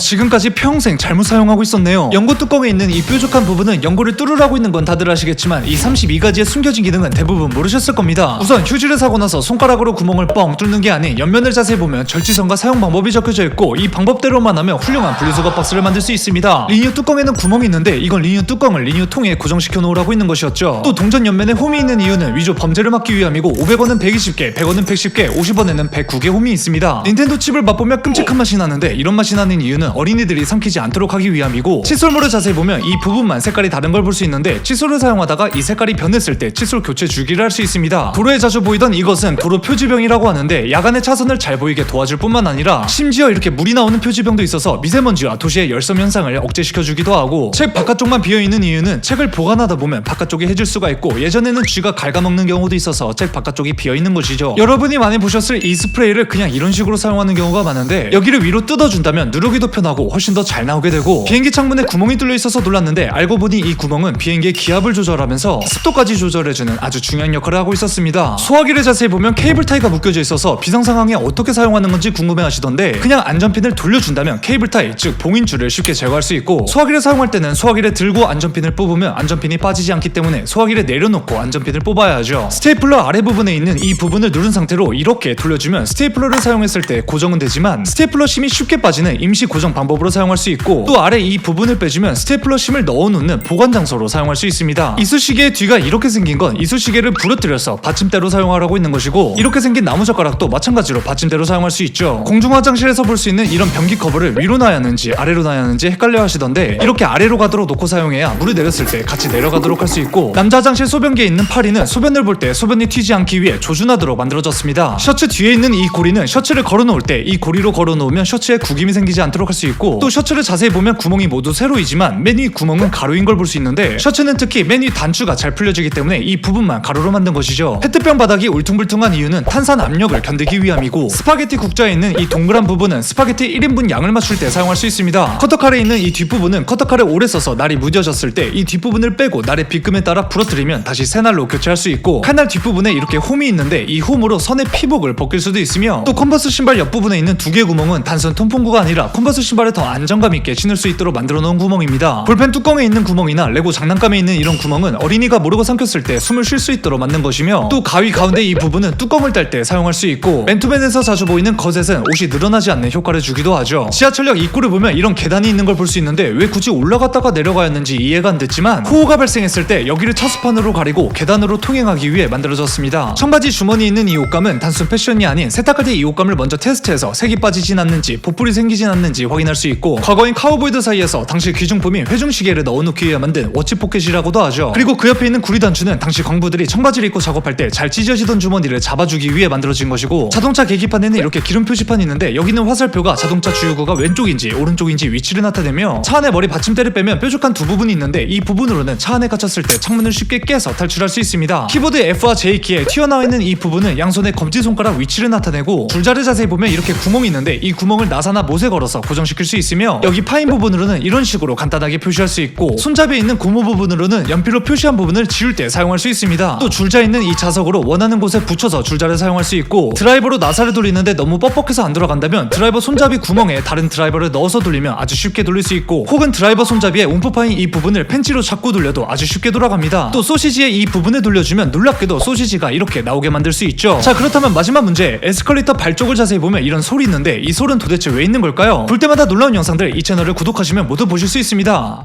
지금까지 평생 잘못 사용하고 있었네요. 연고 뚜껑에 있는 이 뾰족한 부분은 연고를 뚫으라고 있는 건 다들 아시겠지만 이 32가지의 숨겨진 기능은 대부분 모르셨을 겁니다. 우선 휴지를 사고 나서 손가락으로 구멍을 뻥 뚫는 게 아닌 옆면을 자세히 보면 절지선과 사용 방법이 적혀져 있고 이 방법대로만 하면 훌륭한 분리수거 박스를 만들 수 있습니다. 리뉴 뚜껑에는 구멍이 있는데 이건 리뉴 뚜껑을 리뉴 통에 고정시켜 놓으라고 있는 것이었죠. 또 동전 옆면에 홈이 있는 이유는 위조 범죄를 막기 위함이고 500원은 120개, 100원은 110개, 50원에는 109개 홈이 있습니다. 닌텐도 칩을 맛보면 끔찍한 맛이 나는데 이런 맛이 나는 이유는 어린이들이 삼키지 않도록 하기 위함이고 칫솔물을 자세히 보면 이 부분만 색깔이 다른 걸 볼 수 있는데 칫솔을 사용하다가 이 색깔이 변했을 때 칫솔 교체 주기를 할 수 있습니다. 도로에 자주 보이던 이것은 도로 표지병이라고 하는데 야간에 차선을 잘 보이게 도와줄 뿐만 아니라 심지어 이렇게 물이 나오는 표지병도 있어서 미세먼지와 도시의 열섬 현상을 억제시켜주기도 하고 책 바깥쪽만 비어있는 이유는 책을 보관하다 보면 바깥쪽이 해질 수가 있고 예전에는 쥐가 갉아먹는 경우도 있어서 책 바깥쪽이 비어있는 것이죠. 여러분이 많이 보셨을 이 스프레이를 그냥 이런 식으로 사용하는 경우가 많은데 여기를 위로 뜯어준다면 누르기도 편하고 훨씬 더 잘 나오게 되고 비행기 창문에 구멍이 뚫려 있어서 놀랐는데 알고 보니 이 구멍은 비행기의 기압을 조절하면서 습도까지 조절해주는 아주 중요한 역할을 하고 있었습니다. 소화기를 자세히 보면 케이블 타이가 묶여져 있어서 비상 상황에 어떻게 사용하는 건지 궁금해 하시던데 그냥 안전핀을 돌려준다면 케이블 타이 즉 봉인줄을 쉽게 제거할 수 있고 소화기를 사용할 때는 소화기를 들고 안전핀을 뽑으면 안전핀이 빠지지 않기 때문에 소화기를 내려놓고 안전핀을 뽑아야 하죠. 스테이플러 아래 부분에 있는 이 부분을 누른 상태로 이렇게 돌려주면 스테이플러를 사용했을 때 고정은 되지만 스테이플러 심이 쉽게 빠지는 임시 고정 방법으로 사용할 수 있고 또 아래 이 부분을 빼주면 스테이플러 심을 넣어놓는 보관 장소로 사용할 수 있습니다. 이쑤시개의 뒤가 이렇게 생긴 건 이쑤시개를 부러뜨려서 받침대로 사용하라고 있는 것이고 이렇게 생긴 나무젓가락도 마찬가지로 받침대로 사용할 수 있죠. 공중 화장실에서 볼 수 있는 이런 변기 커버를 위로 놔야 하는지 아래로 놔야 하는지 헷갈려 하시던데 이렇게 아래로 가도록 놓고 사용해야 물을 내렸을 때 같이 내려가도록 할 수 있고 남자 화장실 소변기에 있는 파리는 소변을 볼 때 소변이 튀지 않기 위해 조준하도록 만들어졌습니다. 셔츠 뒤에 있는 이 고리는 셔츠를 걸어놓을 때 이 고리로 걸어놓으면 셔츠에 구김이 생기지 않도록 할 수 있고 또 셔츠를 자세히 보면 구멍이 모두 세로이지만 맨 위 구멍은 가로인 걸 볼 수 있는데 셔츠는 특히 맨 위 단추가 잘 풀려지기 때문에 이 부분만 가로로 만든 것이죠. 페트병 바닥이 울퉁불퉁한 이유는 탄산 압력을 견디기 위함이고 스파게티 국자에 있는 이 동그란 부분은 스파게티 1인분 양을 맞출 때 사용할 수 있습니다. 커터칼에 있는 이 뒷부분은 커터칼을 오래 써서 날이 무뎌졌을 때 이 뒷부분을 빼고 날의 빗금에 따라 부러뜨리면 다시 새 날로 교체할 수 있고 칼날 뒷부분에 이렇게 홈이 있는데 이 홈으로 선의 피복을 벗길 수도 있으며 또 컨버스 신발 옆부분에 있는 두 개 구멍은 단순 통풍구가 아니라 컨버스 신발을 더 안정감 있게 신을 수 있도록 만들어 놓은 구멍입니다. 볼펜 뚜껑에 있는 구멍이나 레고 장난감에 있는 이런 구멍은 어린이가 모르고 삼켰을 때 숨을 쉴 수 있도록 만든 것이며 또 가위 가운데 이 부분은 뚜껑을 딸 때 사용할 수 있고 맨투맨에서 자주 보이는 거셋은 옷이 늘어나지 않는 효과를 주기도 하죠. 지하철역 입구를 보면 이런 계단이 있는 걸 볼 수 있는데 왜 굳이 올라갔다가 내려가야 했는지 이해가 안 됐지만 호우가 발생했을 때 여기를 차수판으로 가리고 계단으로 통행하기 위해 만들어졌습니다. 청바지 주머니 있는 이 옷감은 단순 패션이 아닌 세탁할 때 이 옷감을 먼저 테스트해서 색이 빠지진 않는지 보풀이 생기진 않는지 확인할 수 있고 과거인 카우보이들 사이에서 당시 귀중품인 회중시계를 넣어놓기 위해 만든 워치포켓이라고도 하죠. 그리고 그 옆에 있는 구리단추는 당시 광부들이 청바지를 입고 작업할 때 잘 찢어지던 주머니를 잡아주기 위해 만들어진 것이고 자동차 계기판에는 이렇게 기름 표시판이 있는데 여기는 화살표가 자동차 주유구가 왼쪽인지 오른쪽인지 위치를 나타내며 차 안에 머리 받침대를 빼면 뾰족한 두 부분이 있는데 이 부분으로는 차 안에 갇혔을 때 창문을 쉽게 깨서 탈출할 수 있습니다. 키보드 F와 J키에 튀어나와 있는 이 부분은 양손의 검지손가락 위치를 나타내고 줄자를 자세히 보면 이렇게 구멍이 있는데 이 구멍을 나사나 못에 걸어서 고정시킬 수 있으며 여기 파인 부분으로는 이런 식으로 간단하게 표시할 수 있고 손잡이에 있는 고무 부분으로는 연필로 표시한 부분을 지울 때 사용할 수 있습니다. 또 줄자 있는 이 자석으로 원하는 곳에 붙여서 줄자를 사용할 수 있고 드라이버로 나사를 돌리는데 너무 뻑뻑해서 안 돌아간다면 드라이버 손잡이 구멍에 다른 드라이버를 넣어서 돌리면 아주 쉽게 돌릴 수 있고 혹은 드라이버 손잡이에 움프 파인 이 부분을 펜치로 잡고 돌려도 아주 쉽게 돌아갑니다. 또 소시지의 이 부분에 돌려주면 놀랍게도 소시지가 이렇게 나오게 만들 수 있죠. 자 그렇다면 마지막 문제 에스컬레이터 발 쪽을 자세히 보면 이런 솔이 있는데 이 솔은 도대체 왜 있는 걸까요? 볼 때마다 놀라운 영상들 이 채널을 구독하시면 모두 보실 수 있습니다.